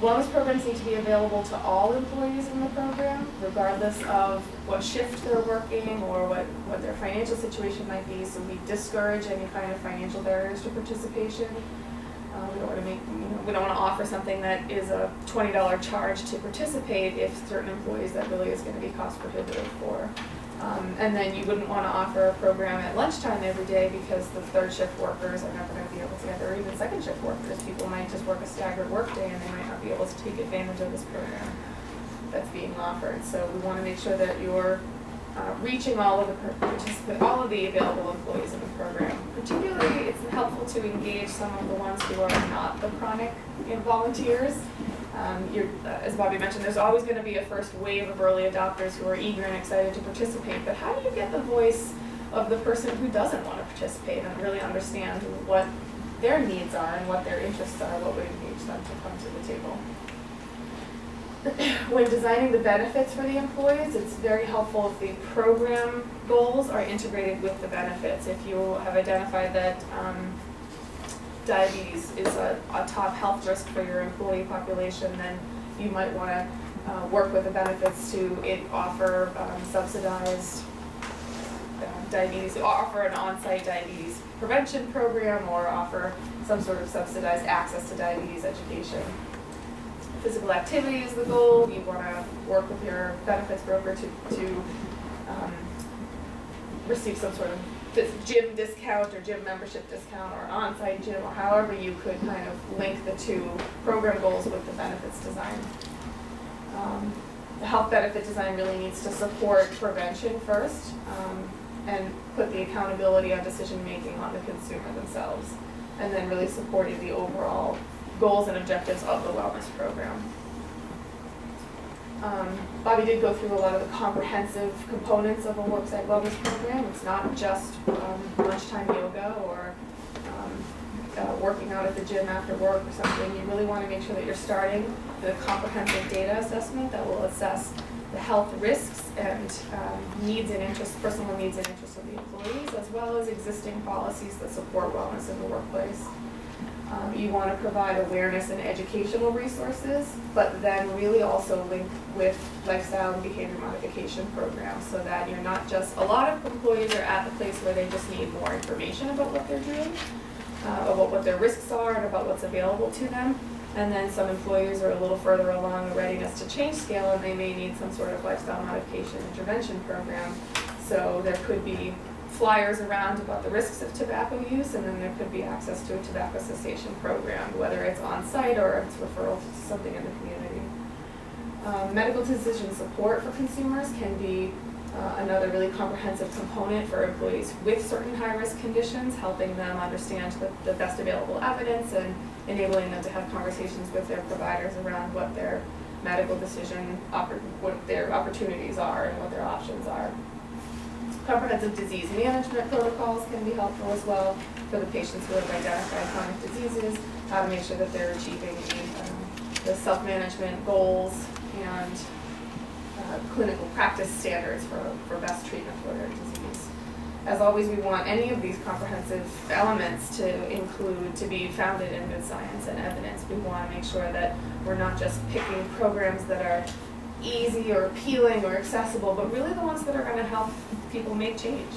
Wellness programs need to be available to all employees in the program, regardless of what shift they're working or what their financial situation might be. So we discourage any kind of financial barriers to participation. We don't want to we don't want to offer something that is a $20 charge to participate if certain employees that really is going to be cost prohibitive for. And then you wouldn't want to offer a program at lunchtime every day because the third shift workers are never going to be able to get there, or even second shift workers. People might just work a staggered work day and they might not be able to take advantage of this program that's being offered. So we want to make sure that you're reaching all of the available employees in the program. Particularly, it's helpful to engage some of the ones who are not the chronic volunteers. As Bobby mentioned, there's always going to be a first wave of early adopters who are eager and excited to participate, but how do you get the voice of the person who doesn't want to participate and really understand what their needs are and what their interests are, what would engage them to come to the table? When designing the benefits for the employees, it's very helpful if the program goals are integrated with the benefits. If you have identified that diabetes is a top health risk for your employee population, then you might want to work with the benefits to offer subsidized diabetes, offer an on-site diabetes prevention program, or offer some sort of subsidized access to diabetes education. Physical activity is the goal. You want to work with your benefits broker to receive some sort of gym discount or gym membership discount or on-site gym, or however you could kind of link the two program goals with the benefits design. The health benefit design really needs to support prevention first and put the accountability on decision making on the consumer themselves, and then really supporting the overall goals and objectives of the wellness program. Bobby did go through a lot of the comprehensive components of a Worksite wellness program. It's not just lunchtime yoga or working out at the gym after work or something. You really want to make sure that you're starting with a comprehensive data assessment that will assess the health risks and needs and interests, personal needs and interests of the employees, as well as existing policies that support wellness in the workplace. You want to provide awareness and educational resources, but then really also link with lifestyle and behavior modification programs so that you're not just, a lot of employees are at the place where they just need more information about what they're doing, about what their risks are and about what's available to them. And then some employees are a little further along the readiness to change scale, and they may need some sort of lifestyle modification intervention program. So there could be flyers around about the risks of tobacco use, and then there could be access to a tobacco cessation program, whether it's on-site or it's referral to something in the community. Medical decision support for consumers can be another really comprehensive component for employees with certain high-risk conditions, helping them understand the best available evidence and enabling them to have conversations with their providers around what their medical decision, what their opportunities are and what their options are. Comprehensive disease management protocols can be helpful as well for the patients who have identified chronic diseases, how to make sure that they're achieving the self-management goals and clinical practice standards for best treatment for their disease. As always, we want any of these comprehensive elements to be founded in good science and evidence. We want to make sure that we're not just picking programs that are easy or appealing or accessible, but really the ones that are going to help people make change.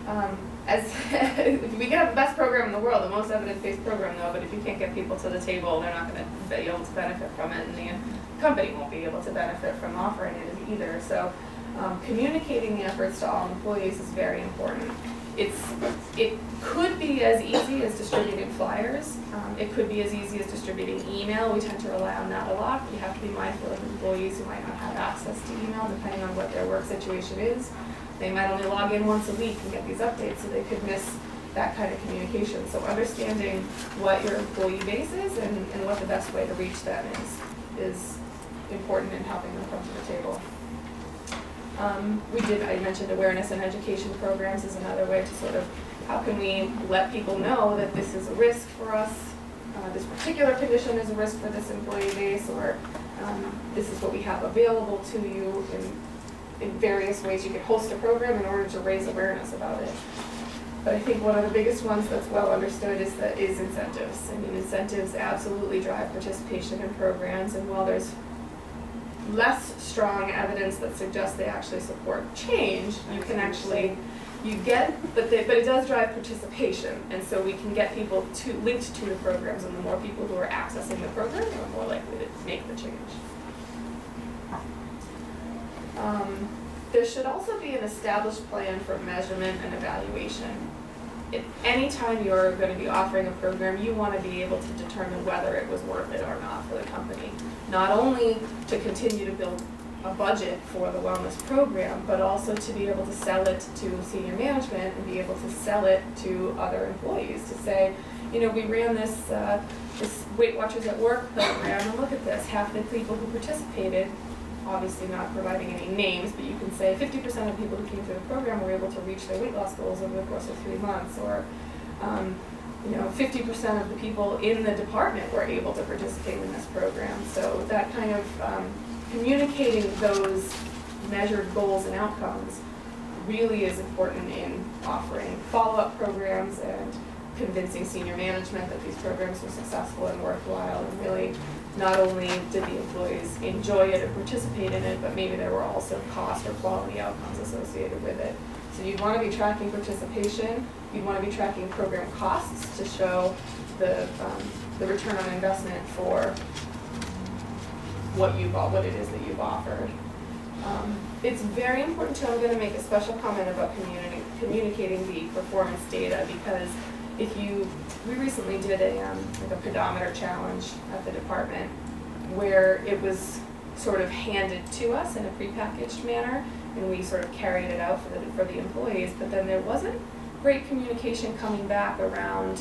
We can have the best program in the world, the most evidence-based program though, but if you can't get people to the table, they're not going to be able to benefit from it, and the company won't be able to benefit from offering it either. So communicating the efforts to all employees is very important. It could be as easy as distributing flyers. It could be as easy as distributing email. We tend to rely on that a lot. You have to be mindful of employees who might not have access to email depending on what their work situation is. They might only log in once a week and get these updates, so they could miss that kind of communication. So understanding what your employee base is and what the best way to reach them is important in helping them come to the table. I mentioned awareness and education programs is another way to sort of, how can we let people know that this is a risk for us, this particular condition is a risk for this employee base, or this is what we have available to you in various ways. You could host a program in order to raise awareness about it. But I think one of the biggest ones that's well understood is incentives. I mean, incentives absolutely drive participation in programs, and while there's less strong evidence that suggests they actually support change, you can actually, but it does drive participation, and so we can get people linked to the programs, and the more people who are accessing the program, the more likely to make the change. There should also be an established plan for measurement and evaluation. Anytime you're going to be offering a program, you want to be able to determine whether it was worth it or not for the company. Not only to continue to build a budget for the wellness program, but also to be able to sell it to senior management and be able to sell it to other employees to say, you know, we ran this Weight Watchers at Work program, and look at this, half the people who participated, obviously not providing any names, but you can say 50% of people who came through the program were able to reach their weight loss goals over the course of 3 months, or 50% of the people in the department were able to participate in this program. So that kind of communicating those measured goals and outcomes really is important in offering follow-up programs and convincing senior management that these programs were successful and worthwhile, and really not only did the employees enjoy it or participate in it, but maybe there were also cost or quality outcomes associated with it. So you'd want to be tracking participation, you'd want to be tracking program costs to show the return on investment for what it is that you've offered. It's very important too, I'm going to make a special comment about communicating the performance data, because we recently did like a pedometer challenge at the department where it was sort of handed to us in a prepackaged manner, and we sort of carried it out for the employees, but then there wasn't great communication coming back around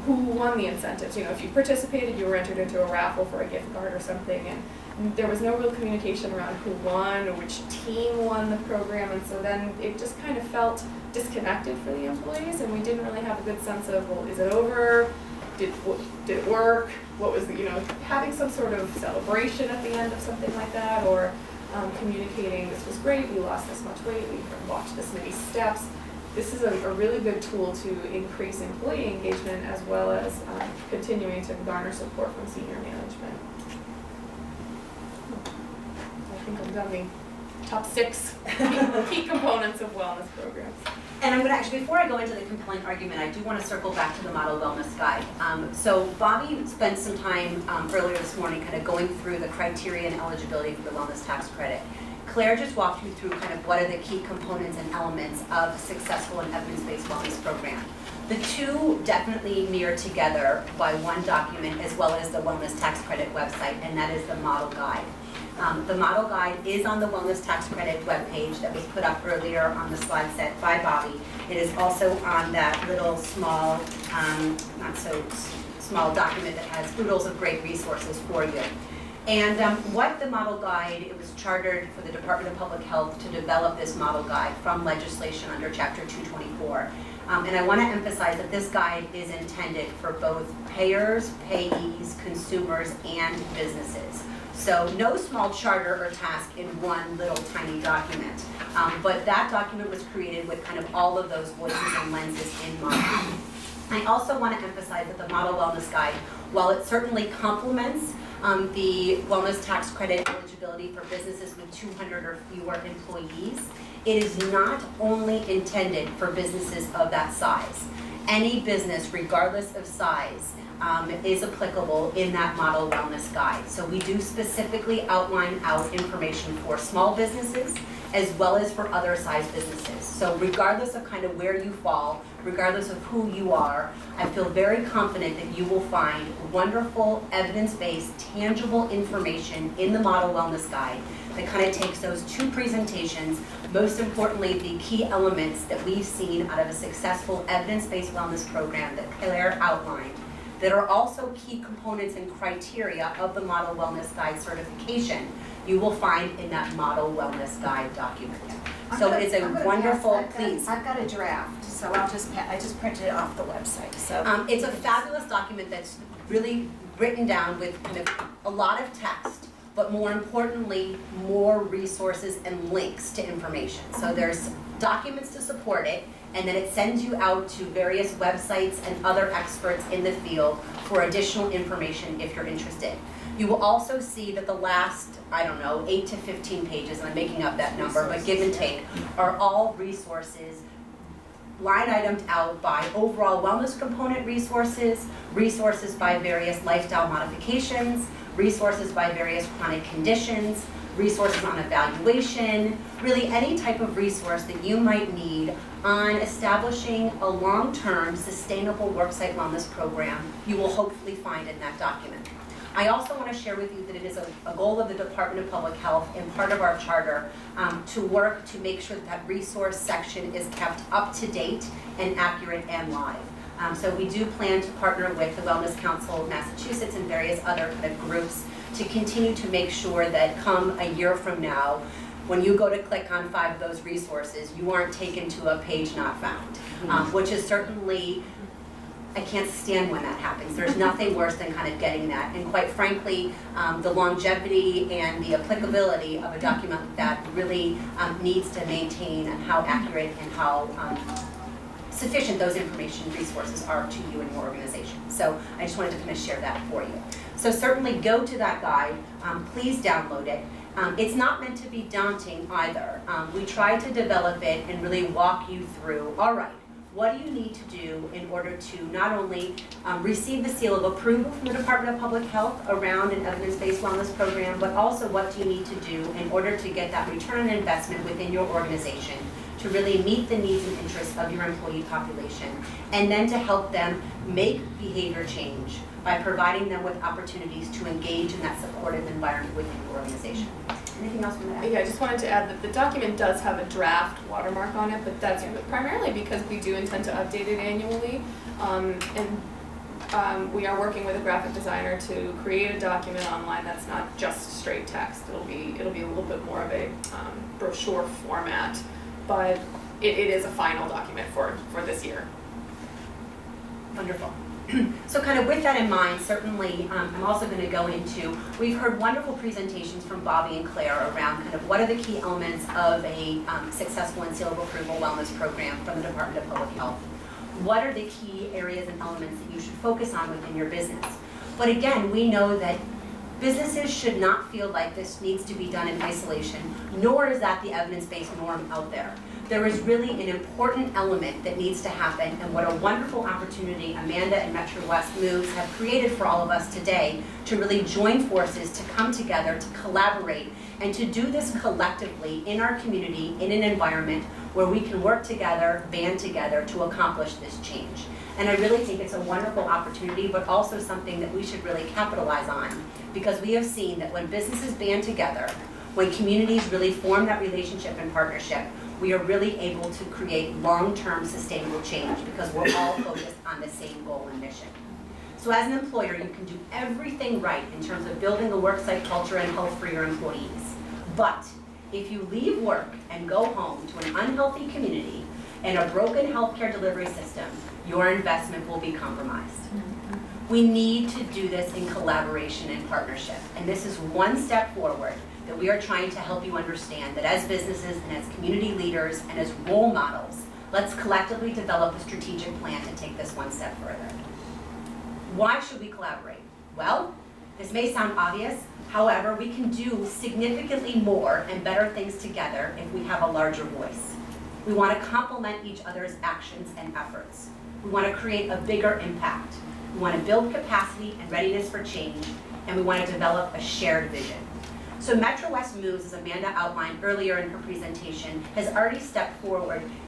who won the incentives. You know, if you participated, you were entered into a raffle for a gift card or something, and there was no real communication around who won or which team won the program, and so then it just kind of felt disconnected for the employees, and we didn't really have a good sense of, well, is it over? Did it work? What was having some sort of celebration at the end of something like that, or communicating, this was great, we lost this much weight, we walked this many steps. This is a really good tool to increase employee engagement as well as continuing to garner support from senior management. I think I'm done the top 6 key components of wellness programs. And I'm going to actually, before I go into the compelling argument, I do want to circle back to the Model Wellness Guide. So Bobby spent some time earlier this morning kind of going through the criteria and eligibility for the wellness tax credit. Claire just walked you through kind of what are the key components and elements of a successful and evidence-based wellness program. The two definitely mirror together by one document, as well as the wellness tax credit website, and that is the Model Guide. The Model Guide is on the Wellness Tax Credit webpage that was put up earlier on the slide set by Bobby. It is also on that little small, not so small document that has oodles of great resources for you. And what the Model Guide, it was chartered for the Department of Public Health to develop this Model Guide from legislation under Chapter 224. And I want to emphasize that this guide is intended for both payers, payees, consumers, and businesses. So no small charter or task in one little tiny document, but that document was created with kind of all of those voices and lenses in mind. I also want to emphasize that the Model Wellness Guide, while it certainly complements the wellness tax credit eligibility for businesses with 200 or fewer employees, it is not only intended for businesses of that size. Any business, regardless of size, is applicable in that Model Wellness Guide. So we do specifically outline out information for small businesses as well as for other size businesses. So regardless of kind of where you fall, regardless of who you are, I feel very confident that you will find wonderful, evidence-based, tangible information in the Model Wellness Guide that kind of takes those two presentations, most importantly, the key elements that we've seen out of a successful evidence-based wellness program that Claire outlined, that are also key components and criteria of the Model Wellness Guide certification, you will find in that Model Wellness Guide document. So it's a wonderful, please. I've got a draft, so I just printed it off the website. So it's a fabulous document that's really written down with kind of a lot of text, but more importantly, more resources and links to information. So there's documents to support it, and then it sends you out to various websites and other experts in the field for additional information if you're interested. You will also see that the last, 8 to 15 pages, and I'm making up that number, but give and take, are all resources line itemed out by overall wellness component resources, resources by various lifestyle modifications, resources by various chronic conditions, resources on evaluation, really any type of resource that you might need on establishing a long-term sustainable worksite wellness program, you will hopefully find in that document. I also want to share with you that it is a goal of the Department of Public Health and part of our charter to work to make sure that resource section is kept up to date and accurate and live. So we do plan to partner with the Wellness Council of Massachusetts and various other kind of groups to continue to make sure that come a year from now, when you go to click on 5 of those resources, you aren't taken to a page not found, which is certainly, I can't stand when that happens. There's nothing worse than kind of getting that. And quite frankly, the longevity and the applicability of a document like that really needs to maintain how accurate and how sufficient those information resources are to you and your organization. So I just wanted to kind of share that for you. So certainly go to that guide, please download it. It's not meant to be daunting either. We try to develop it and really walk you through, all right, what do you need to do in order to not only receive the seal of approval from the Department of Public Health around an evidence-based wellness program, but also what do you need to do in order to get that return on investment within your organization to really meet the needs and interests of your employee population, and then to help them make behavior change by providing them with opportunities to engage in that supportive environment within your organization. Anything else from that? Yeah, I just wanted to add that the document does have a draft watermark on it, but that's primarily because we do intend to update it annually. We are working with a graphic designer to create a document online that's not just straight text. It'll be a little bit more of a brochure format, but it is a final document for this year. Wonderful. So kind of with that in mind, certainly I'm also going to go into, we've heard wonderful presentations from Bobby and Claire around kind of what are the key elements of a successful and seal of approval wellness program from the Department of Public Health. What are the key areas and elements that you should focus on within your business? But again, we know that businesses should not feel like this needs to be done in isolation, nor is that the evidence-based norm out there. There is really an important element that needs to happen, and what a wonderful opportunity Amanda and MetroWest Moves have created for all of us today to really join forces, to come together, to collaborate, and to do this collectively in our community, in an environment where we can work together, band together to accomplish this change. And I really think it's a wonderful opportunity, but also something that we should really capitalize on, because we have seen that when businesses band together, when communities really form that relationship and partnership, we are really able to create long-term sustainable change because we're all focused on the same goal and mission. So as an employer, you can do everything right in terms of building a worksite culture and health for your employees. But if you leave work and go home to an unhealthy community and a broken healthcare delivery system, your investment will be compromised. We need to do this in collaboration and partnership. And this is one step forward that we are trying to help you understand that as businesses and as community leaders and as role models, let's collectively develop a strategic plan to take this one step further. Why should we collaborate? Well, this may sound obvious. However, we can do significantly more and better things together if we have a larger voice. We want to complement each other's actions and efforts. We want to create a bigger impact. We want to build capacity and readiness for change, and we want to develop a shared vision. So MetroWest Moves, as Amanda outlined earlier in her presentation, has already stepped forward